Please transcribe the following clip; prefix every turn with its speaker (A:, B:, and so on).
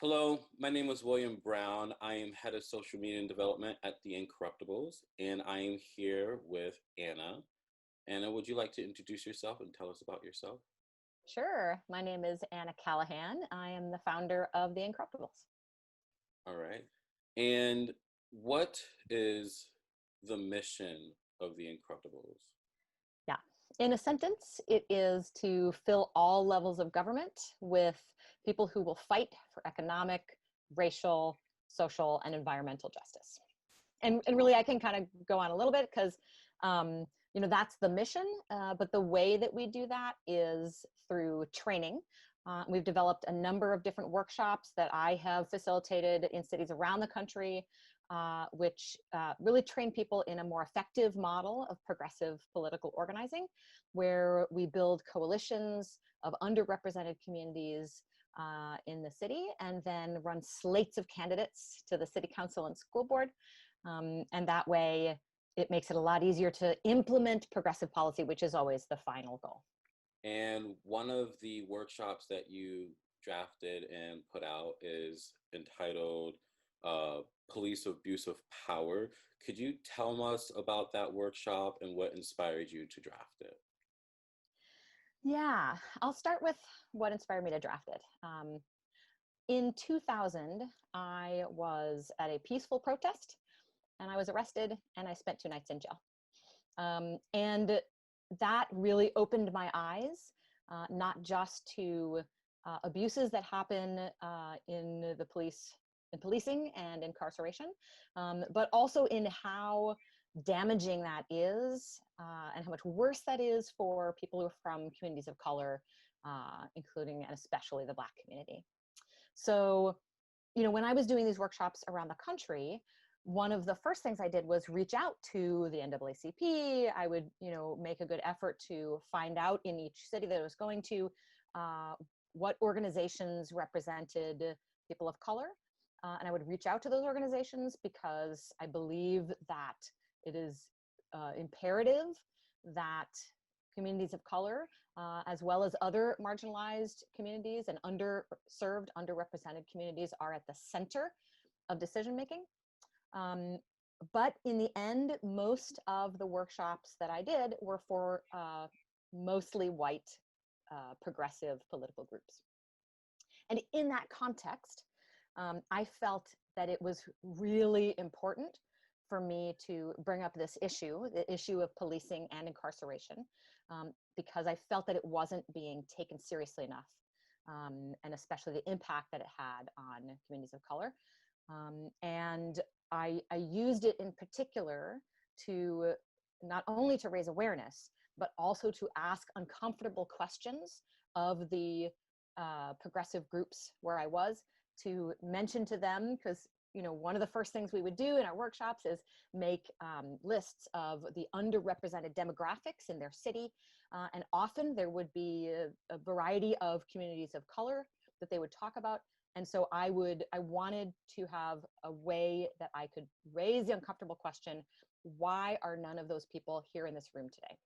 A: Hello, my name is William Brown. I am head of social media and development at the Incorruptibles, and I am here with Anna. Anna, would you like to introduce yourself and tell us about yourself?
B: Sure. My name is Anna Callahan. I am the founder of the Incorruptibles.
A: All right. And what is the mission of the Incorruptibles?
B: Yeah. In a sentence, it is to fill all levels of government with people who will fight for economic, racial, social, and environmental justice. And really, I can kind of go on a little bit because, that's the mission. But the way that we do that is through training. We've developed a number of different workshops that I have facilitated in cities around the country, which really train people in a more effective model of progressive political organizing, where we build coalitions of underrepresented communities in the city and then run slates of candidates to the city council and school board. And that way, it makes it a lot easier to implement progressive policy, which is always the final goal.
A: And one of the workshops that you drafted and put out is entitled Police Abuse of Power. Could you tell us about that workshop and what inspired you to draft it?
B: Yeah, I'll start with what inspired me to draft it. In 2000, I was at a peaceful protest and I was arrested and I spent 2 nights in jail. And that really opened my eyes, not just to abuses that happen in the policing and incarceration, but also in how damaging that is and how much worse that is for people who are from communities of color, including and especially the Black community. So, when I was doing these workshops around the country, one of the first things I did was reach out to the NAACP. I would, make a good effort to find out in each city that I was going to what organizations represented people of color. And I would reach out to those organizations because I believe that it is imperative that communities of color, as well as other marginalized communities and underserved, underrepresented communities, are at the center of decision making. But in the end, most of the workshops that I did were for mostly white progressive political groups. And in that context, I felt that it was really important for me to bring up this issue, the issue of policing and incarceration, because I felt that it wasn't being taken seriously enough, and especially the impact that it had on communities of color. And I used it in particular to not only to raise awareness, but also to ask uncomfortable questions of the progressive groups where I was, to mention to them, because one of the first things we would do in our workshops is make lists of the underrepresented demographics in their city, and often there would be a variety of communities of color that they would talk about. And so I wanted to have a way that I could raise the uncomfortable question: why are none of those people here in this room today?